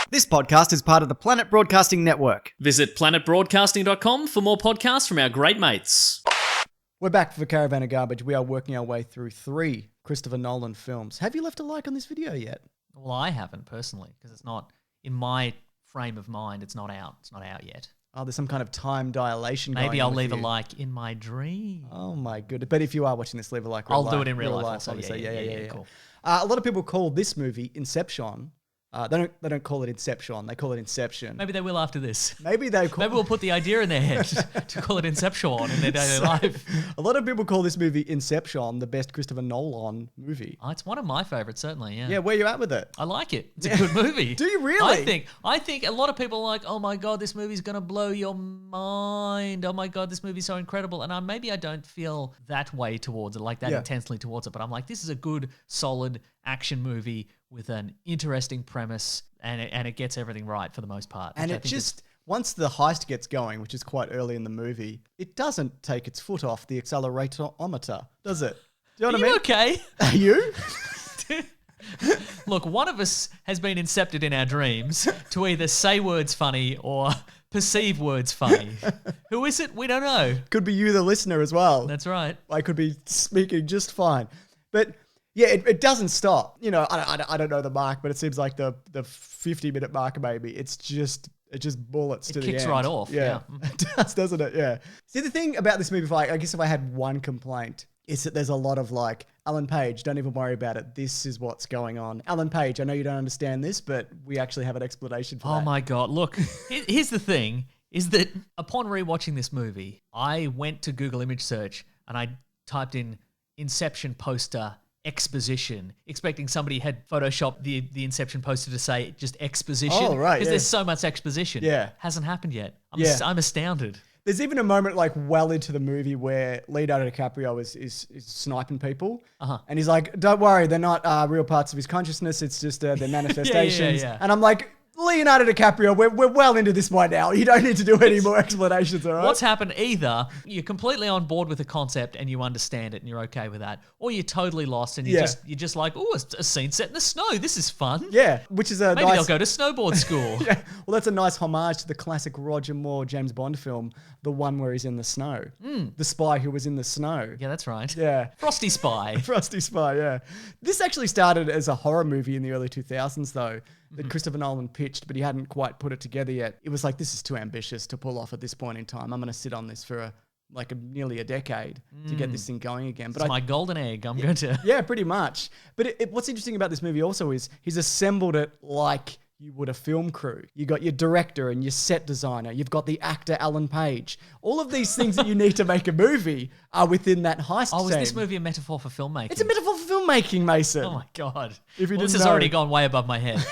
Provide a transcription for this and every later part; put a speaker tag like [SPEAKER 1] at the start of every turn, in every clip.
[SPEAKER 1] This podcast is part of the Planet Broadcasting Network.
[SPEAKER 2] Visit planetbroadcasting.com for more podcasts from our great mates.
[SPEAKER 1] We're back for Caravan of Garbage. We are working our way through 3 Christopher Nolan films. Have you left a like on this video yet?
[SPEAKER 3] Well, I haven't personally, because it's not, in my frame of mind, it's not out. It's not out yet.
[SPEAKER 1] Oh, there's some kind of time dilation going on.
[SPEAKER 3] Maybe I'll leave a like in my dream.
[SPEAKER 1] Oh my goodness. But if you are watching this, leave a like.
[SPEAKER 3] I'll do it in real life also.
[SPEAKER 1] Obviously. Yeah.
[SPEAKER 3] Cool.
[SPEAKER 1] A lot of people call this movie Inception. They don't call it Inception. They call it Inception.
[SPEAKER 3] Maybe they will after this.
[SPEAKER 1] Maybe
[SPEAKER 3] we'll put the idea in their head to call it Inception in their daily life.
[SPEAKER 1] A lot of people call this movie Inception the best Christopher Nolan movie.
[SPEAKER 3] Oh, it's one of my favorites, certainly. Yeah.
[SPEAKER 1] Yeah, where you at with it?
[SPEAKER 3] I like it. It's a good movie.
[SPEAKER 1] Do you really?
[SPEAKER 3] I think a lot of people are like, oh my God, this movie's gonna blow your mind. Oh my God, this movie's so incredible. And maybe I don't feel that way towards it, like that intensely towards it. But I'm like, this is a good, solid action movie with an interesting premise, and it gets everything right for the most part.
[SPEAKER 1] And it just, once the heist gets going, which is quite early in the movie, it doesn't take its foot off the accelerator-ometer, does it? Do you know what I mean?
[SPEAKER 3] Okay?
[SPEAKER 1] Are you?
[SPEAKER 3] Look, one of us has been incepted in our dreams to either say words funny or perceive words funny. Who is it? We don't know.
[SPEAKER 1] Could be you, the listener, as well.
[SPEAKER 3] That's right.
[SPEAKER 1] I could be speaking just fine. But yeah, it doesn't stop. You know, I don't know the mark, but it seems like the 50-minute mark maybe. It just bullets to the end.
[SPEAKER 3] It kicks right off. Yeah.
[SPEAKER 1] It does, doesn't it? Yeah. See, the thing about this movie, I guess if I had one complaint, is that there's a lot of like, Alan Page, don't even worry about it. This is what's going on. Alan Page, I know you don't understand this, but we actually have an explanation for that.
[SPEAKER 3] Oh my God. Look, here's the thing, is that upon rewatching this movie, I went to Google image search and I typed in Inception poster exposition, expecting somebody had photoshopped the Inception poster to say just exposition.
[SPEAKER 1] Oh, right.
[SPEAKER 3] Because there's so much exposition.
[SPEAKER 1] Yeah.
[SPEAKER 3] Hasn't happened yet. I'm astounded.
[SPEAKER 1] There's even a moment like well into the movie where Leonardo DiCaprio is sniping people. And he's like, don't worry, they're not real parts of his consciousness. It's just their manifestations.
[SPEAKER 3] Yeah.
[SPEAKER 1] And I'm like, Leonardo DiCaprio, we're well into this by now. You don't need to do any more explanations, all right?
[SPEAKER 3] What's happened, either you're completely on board with the concept and you understand it and you're okay with that, or you're totally lost and you're just like, oh, a scene set in the snow. This is fun.
[SPEAKER 1] Yeah, which is
[SPEAKER 3] Maybe they'll go to snowboard school.
[SPEAKER 1] Yeah, well, that's a nice homage to the classic Roger Moore James Bond film, the one where he's in the snow. The spy who was in the snow.
[SPEAKER 3] Yeah, that's right.
[SPEAKER 1] Yeah.
[SPEAKER 3] Frosty Spy.
[SPEAKER 1] Frosty Spy, yeah. This actually started as a horror movie in the early 2000s, though, that Christopher Nolan pitched, but he hadn't quite put it together yet. It was like, this is too ambitious to pull off at this point in time. I'm going to sit on this for nearly a decade to get this thing going again. But
[SPEAKER 3] it's my golden egg. I'm going to...
[SPEAKER 1] Yeah, pretty much. But what's interesting about this movie also is he's assembled it like you would a film crew. You got your director and your set designer. You've got the actor Alan Page. All of these things that you need to make a movie are within that heist
[SPEAKER 3] Oh, is
[SPEAKER 1] team.
[SPEAKER 3] this movie a metaphor for filmmaking?
[SPEAKER 1] It's a metaphor for filmmaking, Mason.
[SPEAKER 3] Oh my God.
[SPEAKER 1] If you
[SPEAKER 3] this
[SPEAKER 1] didn't
[SPEAKER 3] has
[SPEAKER 1] know.
[SPEAKER 3] already gone way above my head.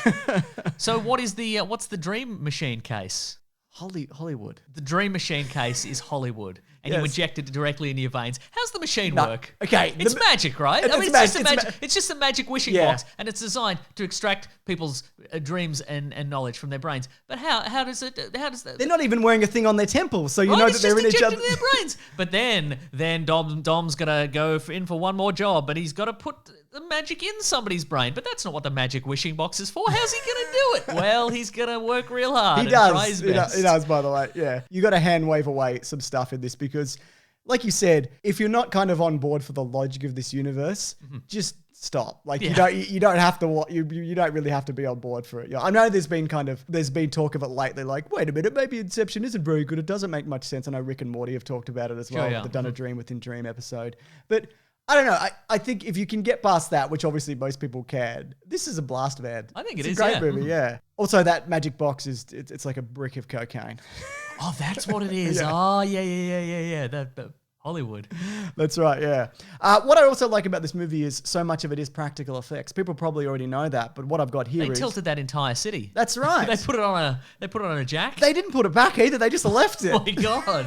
[SPEAKER 3] So what's the Dream Machine case?
[SPEAKER 1] Hollywood.
[SPEAKER 3] The Dream Machine case is Hollywood, and you
[SPEAKER 1] Yes.
[SPEAKER 3] inject it directly into your veins. How's the machine work?
[SPEAKER 1] Okay,
[SPEAKER 3] It's magic, right?
[SPEAKER 1] It's
[SPEAKER 3] It's just a magic wishing
[SPEAKER 1] Yeah.
[SPEAKER 3] box, and it's designed to extract people's dreams and knowledge from their brains. But how does that?
[SPEAKER 1] They're not even wearing a thing on their temples, so you
[SPEAKER 3] Right,
[SPEAKER 1] know
[SPEAKER 3] it's
[SPEAKER 1] that they're in
[SPEAKER 3] just
[SPEAKER 1] each other.
[SPEAKER 3] injected into their brains. But then Dom's gonna go in for one more job, but he's got to put the magic in somebody's brain. But that's not what the magic wishing box is for. How's he gonna do it? Well, he's gonna work real hard.
[SPEAKER 1] He
[SPEAKER 3] and
[SPEAKER 1] does.
[SPEAKER 3] try his best.
[SPEAKER 1] He does, by the way. Yeah. You got to hand wave away some stuff in this because, like you said, if you're not kind of on board for the logic of this universe, just stop. Like you don't have to. You don't really have to be on board for it. Yeah. I know there's been talk of it lately. Like, wait a minute, maybe Inception isn't very good. It doesn't make much sense. I know Rick and Morty have talked about it as well.
[SPEAKER 3] Sure, yeah.
[SPEAKER 1] The Done a Dream Within Dream episode, but. I don't know. I think if you can get past that, which obviously most people can, this is a blast, man.
[SPEAKER 3] I think
[SPEAKER 1] it's
[SPEAKER 3] is
[SPEAKER 1] a great
[SPEAKER 3] yeah.
[SPEAKER 1] movie, yeah. Also, that magic box it's like a brick of cocaine.
[SPEAKER 3] Oh, that's what it is.
[SPEAKER 1] Yeah.
[SPEAKER 3] Oh, yeah. That Hollywood.
[SPEAKER 1] That's right, yeah. What I also like about this movie is so much of it is practical effects. People probably already know that, but what I've got here
[SPEAKER 3] They
[SPEAKER 1] is...
[SPEAKER 3] tilted that entire city.
[SPEAKER 1] That's right.
[SPEAKER 3] They put it on a jack.
[SPEAKER 1] They didn't put it back either. They just left it.
[SPEAKER 3] Oh my God.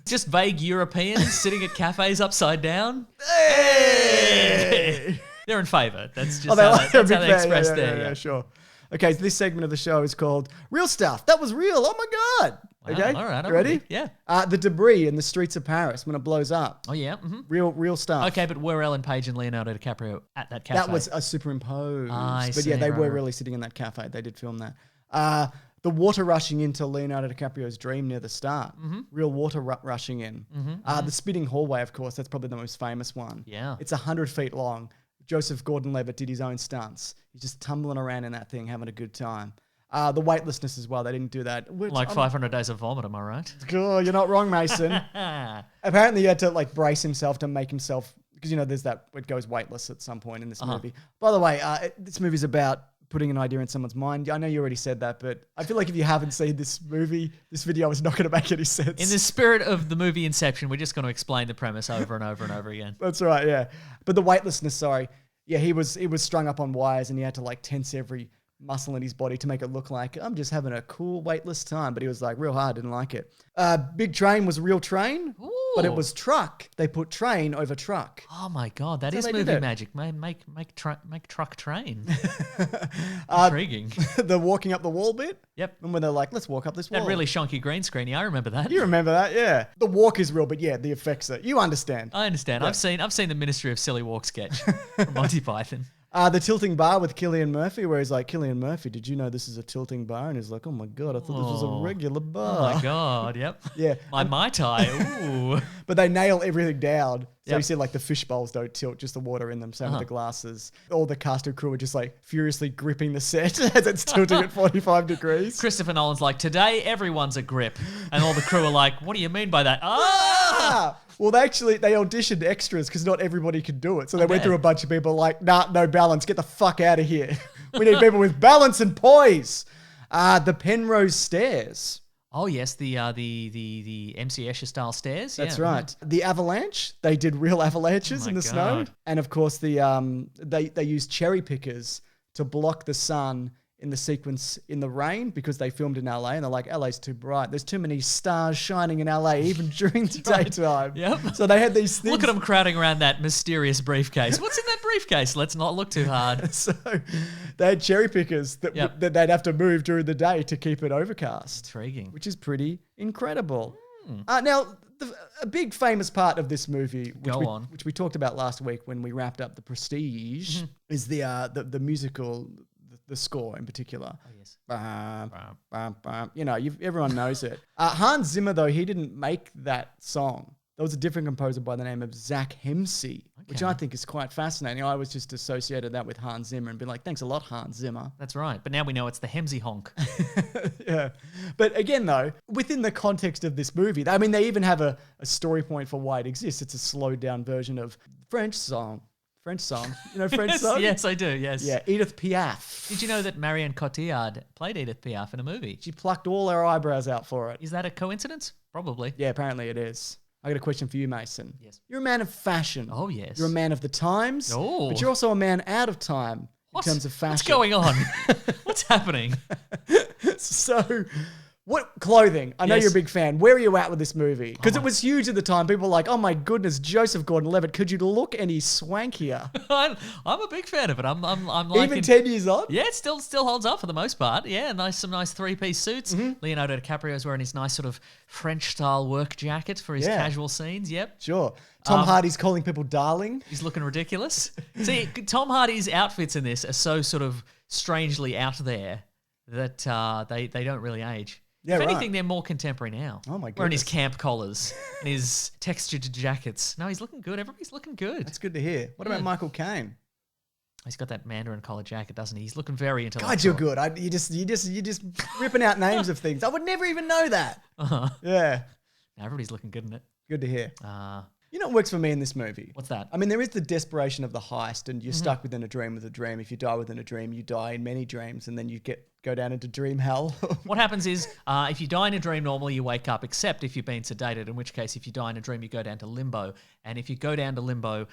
[SPEAKER 3] Just vague Europeans sitting at cafes upside down.
[SPEAKER 1] Hey!
[SPEAKER 3] They're in favour. That's just
[SPEAKER 1] They're
[SPEAKER 3] how
[SPEAKER 1] like
[SPEAKER 3] they,
[SPEAKER 1] a
[SPEAKER 3] that's
[SPEAKER 1] big
[SPEAKER 3] how they
[SPEAKER 1] fan.
[SPEAKER 3] express
[SPEAKER 1] Yeah,
[SPEAKER 3] there.
[SPEAKER 1] yeah, sure. Okay, so this segment of the show is called Real Stuff. That was real. Oh my God.
[SPEAKER 3] Wow,
[SPEAKER 1] Okay,
[SPEAKER 3] all right,
[SPEAKER 1] you ready?
[SPEAKER 3] Yeah.
[SPEAKER 1] The debris in the streets of Paris when it blows up.
[SPEAKER 3] Oh yeah. Mm-hmm.
[SPEAKER 1] Real stuff.
[SPEAKER 3] Okay, but were Ellen Page and Leonardo DiCaprio at that cafe?
[SPEAKER 1] That was a superimposed.
[SPEAKER 3] I
[SPEAKER 1] but yeah,
[SPEAKER 3] see,
[SPEAKER 1] they
[SPEAKER 3] right,
[SPEAKER 1] were
[SPEAKER 3] right.
[SPEAKER 1] really sitting in that cafe. They did film that. The water rushing into Leonardo DiCaprio's dream near the start. Real water rushing in. The spinning hallway, of course, that's probably the most famous one.
[SPEAKER 3] Yeah.
[SPEAKER 1] It's 100 feet long. Joseph Gordon-Levitt did his own stunts. He's just tumbling around in that thing, having a good time. The weightlessness as well. They didn't do that.
[SPEAKER 3] Like 500 Days of Vomit, am I right?
[SPEAKER 1] Oh, you're not wrong, Mason. Apparently, he had to like brace himself to make himself, because there's that, it goes weightless at some point in this movie. By the way, this movie's about putting an idea in someone's mind. I know you already said that, but I feel like if you haven't seen this movie, this video is not going to make any sense.
[SPEAKER 3] In the spirit of the movie Inception, we're just going to explain the premise over and over and over again.
[SPEAKER 1] That's right, yeah. But the weightlessness, sorry. Yeah, he was strung up on wires and he had to like tense every muscle in his body to make it look like I'm just having a cool weightless time. But he was like real hard, didn't like it. Big Train was a real train, but it was truck. They put train over truck.
[SPEAKER 3] Oh my God, that is movie magic. Make truck train. Intriguing.
[SPEAKER 1] The walking up the wall bit.
[SPEAKER 3] Yep.
[SPEAKER 1] And when they're like, let's walk up this wall.
[SPEAKER 3] That really shonky green screeny. I remember that.
[SPEAKER 1] You remember that, yeah. The walk is real, but yeah, the effects are. You understand.
[SPEAKER 3] I understand. Yeah. I've seen the Ministry of Silly Walk sketch from Monty Python.
[SPEAKER 1] The tilting bar with Cillian Murphy, where he's like, Cillian Murphy, did you know this is a tilting bar? And he's like, oh my God, I thought this was a regular bar.
[SPEAKER 3] Oh my God, yep.
[SPEAKER 1] Yeah.
[SPEAKER 3] My Mai Tai, ooh.
[SPEAKER 1] But they nail everything down. So
[SPEAKER 3] Yep.
[SPEAKER 1] you see like the fish bowls don't tilt, just the water in them. Same with the glasses. All the cast and crew are just like furiously gripping the set as it's tilting at 45 degrees.
[SPEAKER 3] Christopher Nolan's like, today everyone's a grip. And all the crew are like, what do you mean by that? Ah!
[SPEAKER 1] Well, they auditioned extras because not everybody could do it. So they went through a bunch of people like, nah, no balance. Get the fuck out of here. We need people with balance and poise. The Penrose Stairs.
[SPEAKER 3] Oh yes, the MC Escher style stairs.
[SPEAKER 1] That's
[SPEAKER 3] yeah.
[SPEAKER 1] right. The avalanche. They did real avalanches in the snow,
[SPEAKER 3] God.
[SPEAKER 1] and of course they used cherry pickers to block the sun in the sequence in the rain because they filmed in LA, and they're like, LA's too bright. There's too many stars shining in LA even during the daytime.
[SPEAKER 3] Yep.
[SPEAKER 1] So they had these things.
[SPEAKER 3] Look at them crowding around that mysterious briefcase. What's in that briefcase? Let's not look too hard.
[SPEAKER 1] So they had cherry pickers that they'd have to move during the day to keep it overcast.
[SPEAKER 3] Intriguing.
[SPEAKER 1] Which is pretty incredible. Now, a big famous part of this movie, which we talked about last week when we wrapped up The Prestige, is the musical, the score in particular.
[SPEAKER 3] Oh, yes.
[SPEAKER 1] Everyone knows it. Hans Zimmer, though, he didn't make that song. There was a different composer by the name of Zach Hemsey, which I think is quite fascinating. I always just associated that with Hans Zimmer and been like, thanks a lot, Hans Zimmer.
[SPEAKER 3] That's right. But now we know it's the Hemsey honk.
[SPEAKER 1] Yeah. But again, though, within the context of this movie, I mean, they even have a story point for why it exists. It's a slowed down version of French song. You know French song?
[SPEAKER 3] Yes, I do, yes.
[SPEAKER 1] Yeah, Edith Piaf.
[SPEAKER 3] Did you know that Marion Cotillard played Edith Piaf in a movie?
[SPEAKER 1] She plucked all her eyebrows out for it.
[SPEAKER 3] Is that a coincidence? Probably.
[SPEAKER 1] Yeah, apparently it is. I got a question for you, Mason.
[SPEAKER 3] Yes.
[SPEAKER 1] You're a man of fashion.
[SPEAKER 3] Oh, yes.
[SPEAKER 1] You're a man of the times.
[SPEAKER 3] Oh.
[SPEAKER 1] But you're also a man out of time in terms of fashion.
[SPEAKER 3] What's going on? What's happening?
[SPEAKER 1] So, what clothing? I know
[SPEAKER 3] Yes.
[SPEAKER 1] you're a big fan. Where are you at with this movie? Because it was huge at the time. People were like, oh my goodness, Joseph Gordon-Levitt, could you look any swankier?
[SPEAKER 3] I'm a big fan of it. I'm like
[SPEAKER 1] Even 10 years on?
[SPEAKER 3] Yeah, it still holds up for the most part. Yeah, some nice three-piece suits. Leonardo DiCaprio's wearing his nice sort of French-style work jacket for his casual scenes. Yep.
[SPEAKER 1] Sure. Tom Hardy's calling people darling.
[SPEAKER 3] He's looking ridiculous. See, Tom Hardy's outfits in this are so sort of strangely out there that they don't really age.
[SPEAKER 1] Yeah,
[SPEAKER 3] if
[SPEAKER 1] right.
[SPEAKER 3] anything, they're more contemporary now.
[SPEAKER 1] Oh my
[SPEAKER 3] Wearing his
[SPEAKER 1] goodness.
[SPEAKER 3] camp collars and his textured jackets. No, he's looking good. Everybody's looking good.
[SPEAKER 1] That's good to hear. What about Michael Caine?
[SPEAKER 3] He's got that Mandarin collar jacket, doesn't he? He's looking very intellectual.
[SPEAKER 1] God, you're good. You just ripping out names of things. I would never even know that. Yeah.
[SPEAKER 3] Now everybody's looking good in it.
[SPEAKER 1] Good to hear. You know what works for me in this movie?
[SPEAKER 3] What's that?
[SPEAKER 1] I mean, there is the desperation of the heist, and you're stuck within a dream with a dream. If you die within a dream, you die in many dreams, and then you go down into dream hell.
[SPEAKER 3] What happens is, if you die in a dream, normally you wake up, except if you've been sedated, in which case, if you die in a dream, you go down to limbo. And if you go down to limbo,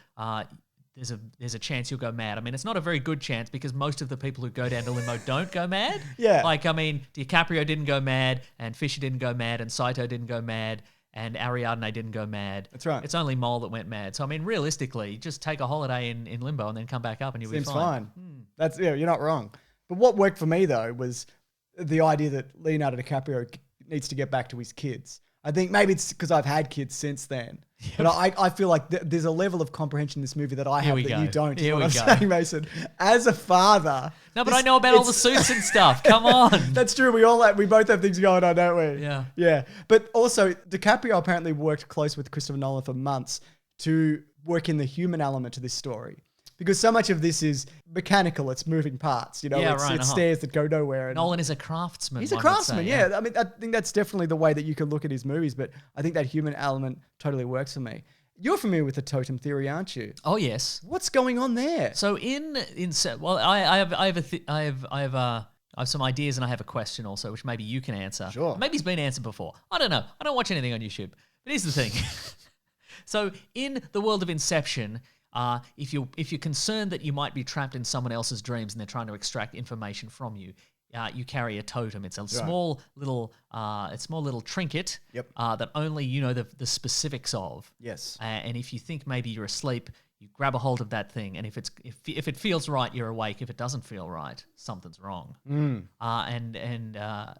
[SPEAKER 3] there's a chance you'll go mad. I mean, it's not a very good chance because most of the people who go down to limbo don't go mad.
[SPEAKER 1] Yeah.
[SPEAKER 3] Like, I mean, DiCaprio didn't go mad, and Fisher didn't go mad, and Saito didn't go mad, and Ariadne didn't go mad.
[SPEAKER 1] That's right.
[SPEAKER 3] It's only Mole that went mad. So, I mean, realistically, just take a holiday in limbo and then come back up and you'll be fine.
[SPEAKER 1] That's you're not wrong. But what worked for me, though, was the idea that Leonardo DiCaprio needs to get back to his kids. I think maybe it's because I've had kids since then. Yep. But I feel like there's a level of comprehension in this movie that I have that you don't.
[SPEAKER 3] Here we
[SPEAKER 1] go. Saying, Mason, as a father.
[SPEAKER 3] No, but I know about all the suits and stuff. Come on.
[SPEAKER 1] That's true. We both have things going on, don't we?
[SPEAKER 3] Yeah.
[SPEAKER 1] Yeah. But also, DiCaprio apparently worked close with Christopher Nolan for months to work in the human element to this story. Because so much of this is mechanical, it's moving parts, it's stairs that go nowhere. And
[SPEAKER 3] Nolan is a craftsman.
[SPEAKER 1] He's a craftsman, yeah. I mean, I think that's definitely the way that you can look at his movies, but I think that human element totally works for me. You're familiar with the totem theory, aren't you?
[SPEAKER 3] Oh yes.
[SPEAKER 1] What's going on there?
[SPEAKER 3] So I have some ideas and I have a question also, which maybe you can answer.
[SPEAKER 1] Sure.
[SPEAKER 3] Maybe it's been answered before. I don't know. I don't watch anything on YouTube. But here's the thing. So in the world of Inception, if you're concerned that you might be trapped in someone else's dreams and they're trying to extract information from you, you carry a totem. It's a small little trinket that only you know the specifics of.
[SPEAKER 1] Yes.
[SPEAKER 3] And if you think maybe you're asleep, you grab a hold of that thing, and if it feels right, you're awake. If it doesn't feel right, something's wrong. And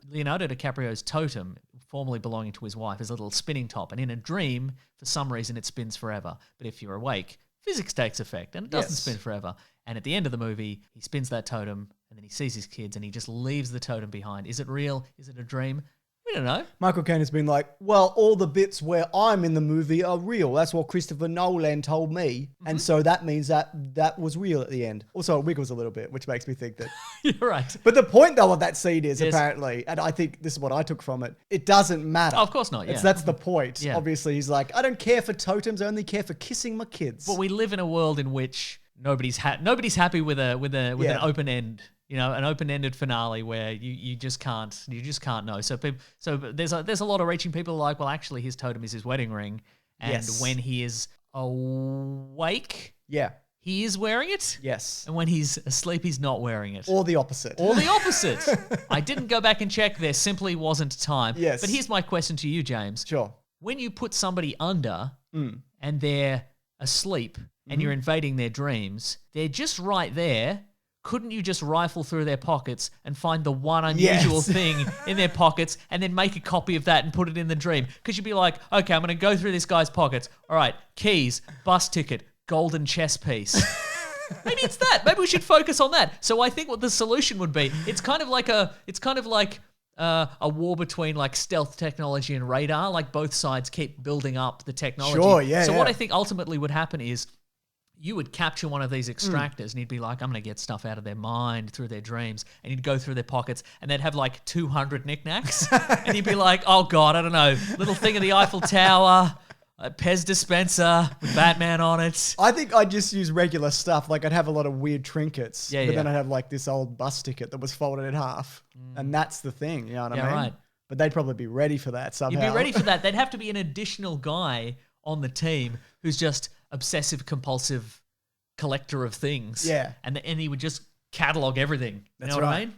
[SPEAKER 3] Leonardo DiCaprio's totem, formerly belonging to his wife, is a little spinning top, and in a dream, for some reason, it spins forever. But if you're awake, physics takes effect, and it doesn't spin forever. And at the end of the movie, he spins that totem, and then he sees his kids, and he just leaves the totem behind. Is it real? Is it a dream? We don't know.
[SPEAKER 1] Michael Caine has been like, well, all the bits where I'm in the movie are real. That's what Christopher Nolan told me. Mm-hmm. And so that means that was real at the end. Also, it wiggles a little bit, which makes me think that...
[SPEAKER 3] You're right.
[SPEAKER 1] But the point, though, of that scene is apparently, and I think this is what I took from it, it doesn't matter.
[SPEAKER 3] Oh, of course not, yeah.
[SPEAKER 1] That's the point.
[SPEAKER 3] Yeah.
[SPEAKER 1] Obviously, he's like, I don't care for totems. I only care for kissing my kids.
[SPEAKER 3] But we live in a world in which nobody's happy with an open end. An open-ended finale where you just can't know. So there's a lot of reaching people like, well, actually his totem is his wedding ring, and when he is awake, he is wearing it.
[SPEAKER 1] Yes.
[SPEAKER 3] And when he's asleep, he's not wearing it.
[SPEAKER 1] Or the opposite.
[SPEAKER 3] I didn't go back and check. There simply wasn't time.
[SPEAKER 1] Yes.
[SPEAKER 3] But here's my question to you, James.
[SPEAKER 1] Sure.
[SPEAKER 3] When you put somebody under and they're asleep and you're invading their dreams, they're just right there. Couldn't you just rifle through their pockets and find the one unusual thing in their pockets and then make a copy of that and put it in the dream? Because you'd be like, okay, I'm going to go through this guy's pockets. All right, keys, bus ticket, golden chess piece. Maybe it's that. Maybe we should focus on that. So I think what the solution would be, it's kind of like a war between like stealth technology and radar. Like both sides keep building up the technology.
[SPEAKER 1] Sure, yeah.
[SPEAKER 3] So what I think ultimately would happen is, you would capture one of these extractors and you'd be like, I'm going to get stuff out of their mind through their dreams. And you'd go through their pockets and they'd have like 200 knickknacks. And you'd be like, oh God, I don't know, little thing of the Eiffel Tower, a Pez dispenser with Batman on it.
[SPEAKER 1] I think I'd just use regular stuff. Like I'd have a lot of weird trinkets. But then I'd have like this old bus ticket that was folded in half. And that's the thing, you know what I mean?
[SPEAKER 3] Right.
[SPEAKER 1] But they'd probably be ready for that somehow.
[SPEAKER 3] You'd be ready for that. There'd have to be an additional guy on the team who's just obsessive compulsive collector of things.
[SPEAKER 1] Yeah.
[SPEAKER 3] And he would just catalog everything. You know what I mean?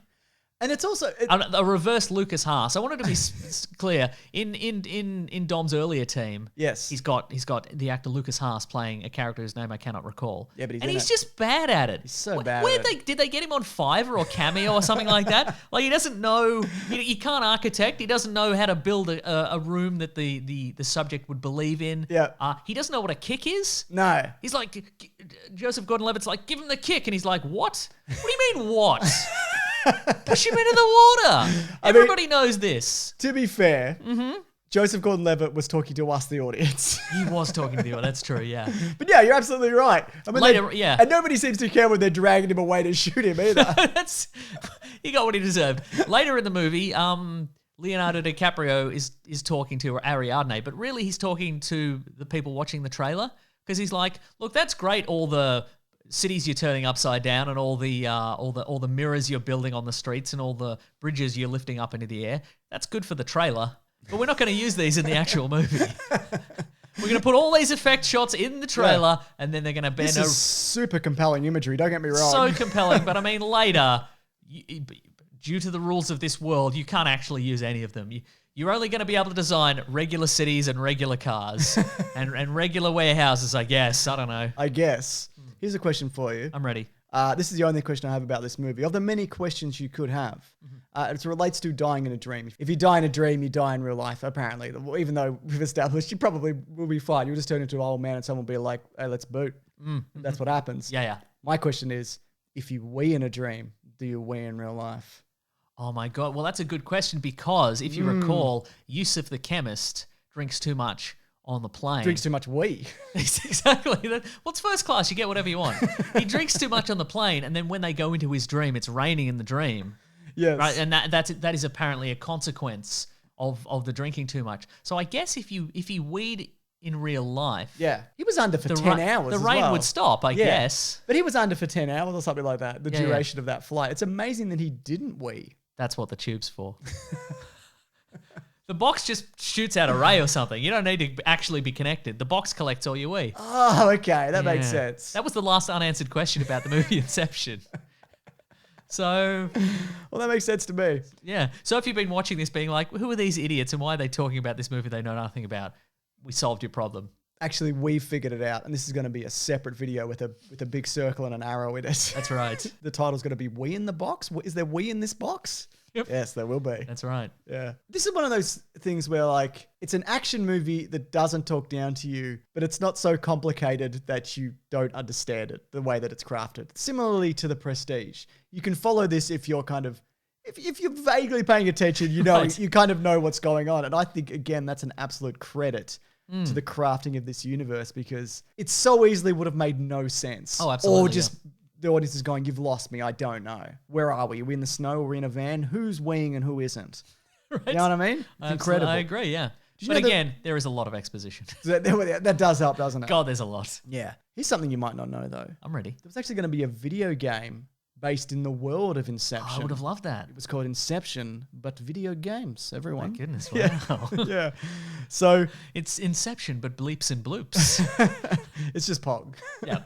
[SPEAKER 1] And it's also
[SPEAKER 3] a reverse Lucas Haas. I wanted to be clear. In Dom's earlier team,
[SPEAKER 1] yes,
[SPEAKER 3] he's got the actor Lucas Haas playing a character whose name I cannot recall.
[SPEAKER 1] Yeah, but
[SPEAKER 3] he's just bad at it.
[SPEAKER 1] He's so bad. At it.
[SPEAKER 3] Did they get him on Fiverr or Cameo or something like that? Like he doesn't know. He can't architect. He doesn't know how to build a room that the subject would believe in.
[SPEAKER 1] Yeah.
[SPEAKER 3] He doesn't know what a kick is.
[SPEAKER 1] No.
[SPEAKER 3] He's like Joseph Gordon-Levitt's like, give him the kick, and he's like, what? What do you mean what? Push him into the water. Everybody knows this.
[SPEAKER 1] To be fair, Joseph Gordon-Levitt was talking to us, the audience.
[SPEAKER 3] He was talking to you. That's true, yeah.
[SPEAKER 1] But yeah, you're absolutely right. I mean,
[SPEAKER 3] Later,
[SPEAKER 1] and nobody seems to care when they're dragging him away to shoot him either.
[SPEAKER 3] He got what he deserved. Later in the movie, Leonardo DiCaprio is talking to Ariadne, but really he's talking to the people watching the trailer because he's like, look, that's great, all the cities you're turning upside down and all the mirrors you're building on the streets and all the bridges you're lifting up into the air. That's good for the trailer, but we're not going to use these in the actual movie. We're going to put all these effect shots in the trailer, and then they're going to bend.
[SPEAKER 1] This is super compelling imagery. Don't get me wrong.
[SPEAKER 3] So compelling, but I mean, later, due to the rules of this world, you can't actually use any of them. You're only going to be able to design regular cities and regular cars and regular warehouses, I guess. I don't know.
[SPEAKER 1] I guess. Here's a question for you.
[SPEAKER 3] I'm ready.
[SPEAKER 1] This is the only question I have about this movie. Of the many questions you could have, it relates to dying in a dream. If you die in a dream, you die in real life, apparently. Even though we've established you probably will be fine. You'll just turn into an old man and someone will be like, hey, let's boot. That's what happens.
[SPEAKER 3] Yeah.
[SPEAKER 1] My question is, if you wee in a dream, do you wee in real life?
[SPEAKER 3] Oh my God. Well, that's a good question because if you recall, Yusuf the chemist drinks too much on the plane.
[SPEAKER 1] Drinks too much wee.
[SPEAKER 3] Exactly. Well, it's first class. You get whatever you want. He drinks too much on the plane, and then when they go into his dream, it's raining in the dream.
[SPEAKER 1] Yes.
[SPEAKER 3] Right, and that is apparently a consequence of the drinking too much. So I guess if you weed in real life,
[SPEAKER 1] Yeah. He was under for 10 hours.
[SPEAKER 3] the
[SPEAKER 1] as
[SPEAKER 3] rain
[SPEAKER 1] well.
[SPEAKER 3] would stop. I guess
[SPEAKER 1] But he was under for 10 hours or something like that, the
[SPEAKER 3] Yeah,
[SPEAKER 1] duration of that flight. It's amazing that he didn't wee.
[SPEAKER 3] that's what the tube's for. The box just shoots out a ray or something. You don't need to actually be connected. The box collects all your wee.
[SPEAKER 1] Oh, okay. That makes
[SPEAKER 3] Yeah.
[SPEAKER 1] sense.
[SPEAKER 3] That was the last unanswered question about the movie Inception. So,
[SPEAKER 1] Well, that makes sense to me.
[SPEAKER 3] yeah. So if you've been watching this being like, who are these idiots and why are they talking about this movie they know nothing about? We solved your problem.
[SPEAKER 1] Actually, we figured it out, and this is going to be a separate video with a big circle and an arrow in it.
[SPEAKER 3] That's right.
[SPEAKER 1] The title's going to be "We in the Box." Is there "we" in this box?
[SPEAKER 3] Yep.
[SPEAKER 1] Yes, there will be.
[SPEAKER 3] That's right.
[SPEAKER 1] Yeah. This is one of those things where, like, it's an action movie that doesn't talk down to you, but it's not so complicated that you don't understand it, the way that it's crafted. Similarly to The Prestige. You can follow this if you're kind of, if you're vaguely paying attention, you know,
[SPEAKER 3] Right.
[SPEAKER 1] you kind of know what's going on. And I think, again, that's an absolute credit to the crafting of this universe, because it so easily would have made no sense.
[SPEAKER 3] Oh, absolutely,
[SPEAKER 1] Or just the audience is going, you've lost me, I don't know. Where are we? Are we in the snow? Are we in a van? Who's weeing and who isn't?
[SPEAKER 3] Right.
[SPEAKER 1] You know what I mean? It's
[SPEAKER 3] Absolutely.
[SPEAKER 1] incredible.
[SPEAKER 3] I agree, yeah.
[SPEAKER 1] you
[SPEAKER 3] But
[SPEAKER 1] know that-
[SPEAKER 3] again, there is a lot of exposition.
[SPEAKER 1] That does help, doesn't it?
[SPEAKER 3] God, there's a lot.
[SPEAKER 1] Yeah. Here's something you might not know, though.
[SPEAKER 3] I'm ready.
[SPEAKER 1] There was actually going to be a video game based in the world of Inception.
[SPEAKER 3] I would have loved that.
[SPEAKER 1] It was called Inception, but video games, everyone.
[SPEAKER 3] My goodness,
[SPEAKER 1] Yeah.
[SPEAKER 3] wow.
[SPEAKER 1] Yeah. So
[SPEAKER 3] It's Inception, but bleeps and bloops.
[SPEAKER 1] it's just Pog.
[SPEAKER 3] Yeah.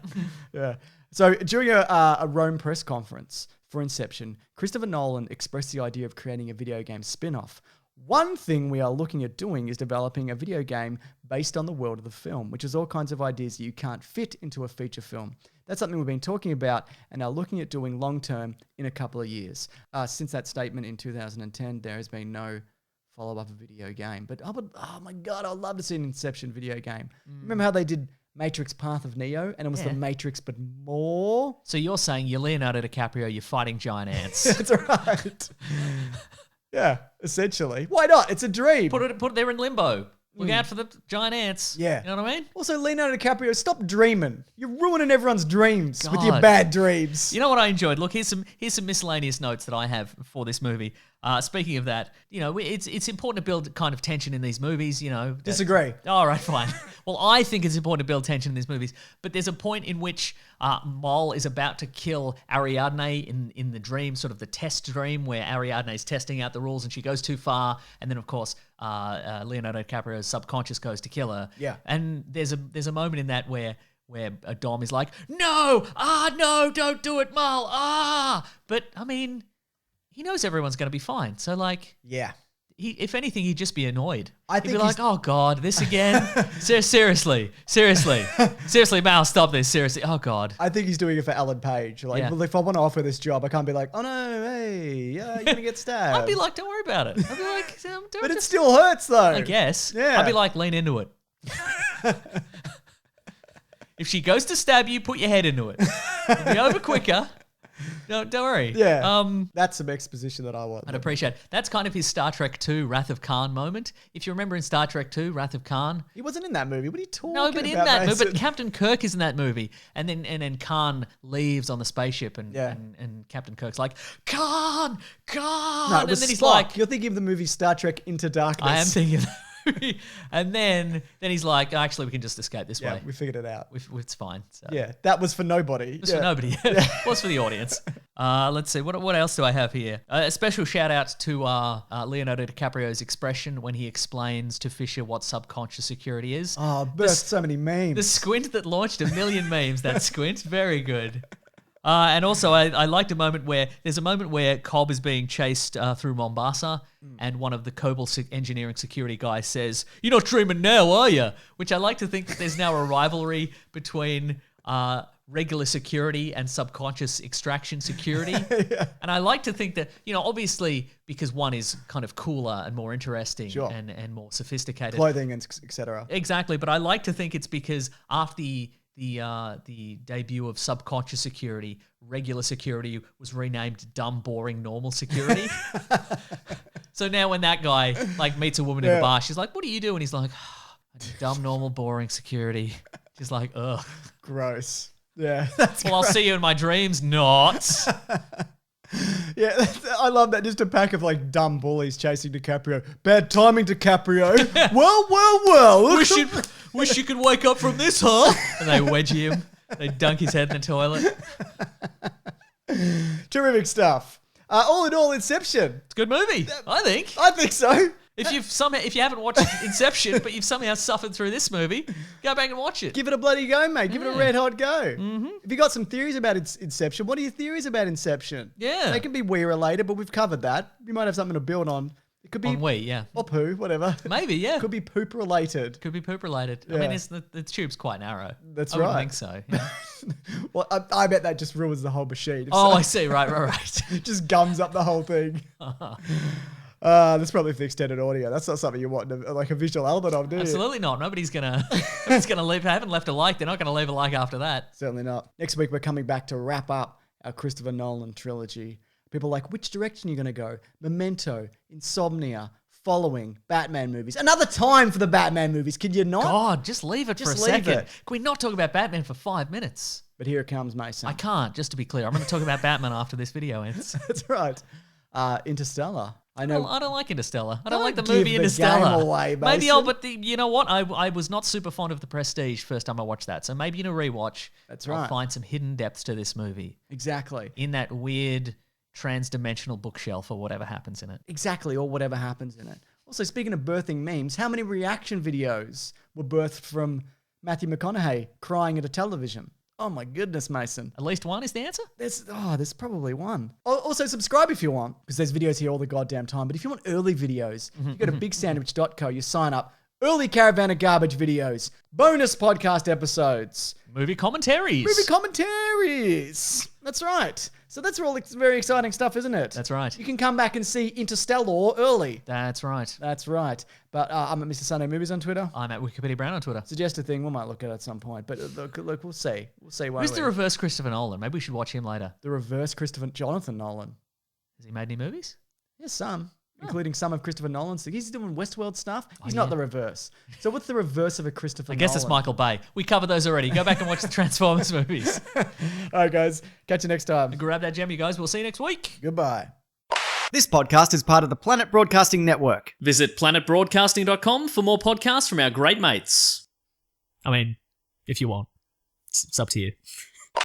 [SPEAKER 1] Yeah. So during a Rome press conference for Inception, Christopher Nolan expressed the idea of creating a video game spin-off. One thing we are looking at doing is developing a video game based on the world of the film, which is all kinds of ideas that you can't fit into a feature film. That's something we've been talking about and are looking at doing long-term in a couple of years. Since that statement in 2010, there has been no follow-up of video game. But oh my God, I'd love to see an Inception video game. Remember how they did Matrix Path of Neo, and it was
[SPEAKER 3] Yeah.
[SPEAKER 1] the Matrix, but more?
[SPEAKER 3] So you're saying you're Leonardo DiCaprio, you're fighting giant ants.
[SPEAKER 1] That's right. Yeah, essentially. Why not? It's a dream.
[SPEAKER 3] Put it there in limbo. Look out for the giant ants.
[SPEAKER 1] Yeah.
[SPEAKER 3] You know what I mean?
[SPEAKER 1] Also, Leonardo DiCaprio, stop dreaming. You're ruining everyone's dreams with your
[SPEAKER 3] God.
[SPEAKER 1] bad dreams.
[SPEAKER 3] You know what I enjoyed? Look, here's some miscellaneous notes that I have for this movie. Speaking of that, you know, it's important to build kind of tension in these movies. You know,
[SPEAKER 1] Disagree.
[SPEAKER 3] All right, fine. Well, I think it's important to build tension in these movies, but there's a point in which Mol is about to kill Ariadne in the dream, sort of the test dream where Ariadne is testing out the rules and she goes too far, and then of course Leonardo DiCaprio's subconscious goes to kill her.
[SPEAKER 1] Yeah.
[SPEAKER 3] And there's a moment in that where a Dom is like, no, don't do it, Mol, but I mean, he knows everyone's going to be fine, so like,
[SPEAKER 1] Yeah.
[SPEAKER 3] if anything, he'd just be annoyed.
[SPEAKER 1] I
[SPEAKER 3] He'd
[SPEAKER 1] think
[SPEAKER 3] be like,
[SPEAKER 1] he's-
[SPEAKER 3] oh God, this again? Seriously, Mal, stop this, seriously, oh God.
[SPEAKER 1] I think he's doing it for Ellen Page. Like,
[SPEAKER 3] Yeah.
[SPEAKER 1] well, if I want to offer this job, I can't be like, oh no, hey, yeah, you're going to get stabbed.
[SPEAKER 3] I'd be like, don't worry about it. I'd be like, don't
[SPEAKER 1] but it
[SPEAKER 3] just,
[SPEAKER 1] still hurts, though.
[SPEAKER 3] I guess.
[SPEAKER 1] Yeah.
[SPEAKER 3] I'd be like, lean into it. If she goes to stab you, put your head into it. It'll be over quicker. No, don't worry.
[SPEAKER 1] Yeah. That's some exposition that I want.
[SPEAKER 3] I'd appreciate it. That's kind of his Star Trek II Wrath of Khan moment. If you remember in Star Trek II Wrath of Khan,
[SPEAKER 1] He wasn't in that movie. What are you talking
[SPEAKER 3] no,
[SPEAKER 1] about,
[SPEAKER 3] but in that movie,
[SPEAKER 1] Mason?
[SPEAKER 3] but Captain Kirk is in that movie, and then Khan leaves on the spaceship, and
[SPEAKER 1] Yeah.
[SPEAKER 3] and Captain Kirk's like, Khan,
[SPEAKER 1] No, it
[SPEAKER 3] and
[SPEAKER 1] was
[SPEAKER 3] then he's
[SPEAKER 1] Spock.
[SPEAKER 3] like,
[SPEAKER 1] You're thinking of the movie Star Trek Into Darkness.
[SPEAKER 3] I am thinking of that movie, and then he's like, actually, we can just escape this
[SPEAKER 1] Yeah,
[SPEAKER 3] way.
[SPEAKER 1] we figured it out.
[SPEAKER 3] It's fine. So.
[SPEAKER 1] Yeah, that was for nobody.
[SPEAKER 3] It's for nobody. What's for the audience? Let's see. What else do I have here? A special shout out to Leonardo DiCaprio's expression when he explains to Fisher what subconscious security is.
[SPEAKER 1] Oh, burst so many memes.
[SPEAKER 3] The squint that launched a million memes. That squint, very good. And also, I liked there's a moment where Cobb is being chased through Mombasa, and one of the Cobalt engineering security guys says, "You're not dreaming now, are you?" Which I like to think that there's now a rivalry between regular security and subconscious extraction security. And I like to think that, obviously because one is kind of cooler and more interesting and more sophisticated.
[SPEAKER 1] Clothing and etc.
[SPEAKER 3] Exactly. But I like to think it's because after the debut of subconscious security, regular security was renamed dumb, boring, normal security. So now when that guy meets a woman in a bar, she's like, what do you do? And he's like, dumb, normal, boring security. She's like, ugh.
[SPEAKER 1] Gross. Yeah.
[SPEAKER 3] I'll see you in my dreams, not.
[SPEAKER 1] Yeah, I love that. Just a pack of dumb bullies chasing DiCaprio. Bad timing, DiCaprio. Well.
[SPEAKER 3] Wish you could wake up from this, huh? And they wedge him. They dunk his head in the toilet.
[SPEAKER 1] Terrific stuff. All in all, Inception.
[SPEAKER 3] It's a good movie, I think.
[SPEAKER 1] I think so.
[SPEAKER 3] If you haven't watched Inception, but you've somehow suffered through this movie, go back and watch it.
[SPEAKER 1] Give it a bloody go, mate. Give it a red hot go. Mm-hmm. If you got some theories about Inception, what are your theories about Inception?
[SPEAKER 3] Yeah.
[SPEAKER 1] They can be Wii related, but we've covered that. You might have something to build on. It could be
[SPEAKER 3] on Wii, yeah.
[SPEAKER 1] Or poo, whatever.
[SPEAKER 3] Maybe, yeah.
[SPEAKER 1] Could be poop related.
[SPEAKER 3] Yeah. I mean, the tube's quite narrow.
[SPEAKER 1] That's
[SPEAKER 3] I
[SPEAKER 1] right.
[SPEAKER 3] I think so. Yeah.
[SPEAKER 1] Well, I bet that just ruins the whole machine.
[SPEAKER 3] I see. Right.
[SPEAKER 1] Just gums up the whole thing. That's probably for extended audio. That's not something you want a visual element of, do you?
[SPEAKER 3] Absolutely not. Nobody's gonna leave. If I haven't left a like, they're not gonna leave a like after that.
[SPEAKER 1] Certainly not. Next week we're coming back to wrap up our Christopher Nolan trilogy. People are like, which direction are you gonna go? Memento, Insomnia, Following, Batman movies. Another time for the Batman movies. Can you not?
[SPEAKER 3] God, just leave it for a second. Can we not talk about Batman for 5 minutes?
[SPEAKER 1] But here it comes, Mason.
[SPEAKER 3] I can't. Just to be clear, I'm going to talk about Batman after this video ends.
[SPEAKER 1] That's right. Interstellar. I know.
[SPEAKER 3] Well, I don't like Interstellar. I don't like the
[SPEAKER 1] give
[SPEAKER 3] movie
[SPEAKER 1] the
[SPEAKER 3] Interstellar.
[SPEAKER 1] game away,
[SPEAKER 3] maybe
[SPEAKER 1] Mason.
[SPEAKER 3] but you know what? I was not super fond of The Prestige first time I watched that. So maybe in a rewatch,
[SPEAKER 1] That's right.
[SPEAKER 3] I'll find some hidden depths to this movie.
[SPEAKER 1] Exactly.
[SPEAKER 3] In that weird trans-dimensional bookshelf or whatever happens in it.
[SPEAKER 1] Exactly, or whatever happens in it. Also, speaking of birthing memes, how many reaction videos were birthed from Matthew McConaughey crying at a television? Oh my goodness, Mason.
[SPEAKER 3] At least one is the answer?
[SPEAKER 1] There's probably one. Also, subscribe if you want, because there's videos here all the goddamn time. But if you want early videos, you go to bigsandwich.co, you sign up. Early Caravan of Garbage videos, bonus podcast episodes.
[SPEAKER 3] Movie commentaries.
[SPEAKER 1] That's right. So that's all very exciting stuff, isn't it?
[SPEAKER 3] That's right.
[SPEAKER 1] You can come back and see Interstellar early.
[SPEAKER 3] That's right.
[SPEAKER 1] But I'm at Mr. Sunday Movies on Twitter.
[SPEAKER 3] I'm at Wikipedia Brown on Twitter.
[SPEAKER 1] Suggest a thing. We might look at it at some point. But look, we'll see.
[SPEAKER 3] Who's the reverse Christopher Nolan? Maybe we should watch him later.
[SPEAKER 1] The reverse Jonathan Nolan.
[SPEAKER 3] Has he made any movies?
[SPEAKER 1] Yes, some. Including some of Christopher Nolan's. He's doing Westworld stuff. He's not the reverse. So what's the reverse of a Christopher Nolan?
[SPEAKER 3] I guess it's Michael Bay. We covered those already. Go back and watch the Transformers movies.
[SPEAKER 1] All right, guys. Catch you next time.
[SPEAKER 3] Grab that gem, you guys. We'll see you next week.
[SPEAKER 1] Goodbye. This podcast is part of the Planet Broadcasting Network.
[SPEAKER 2] Visit planetbroadcasting.com for more podcasts from our great mates.
[SPEAKER 3] I mean, if you want. It's up to you.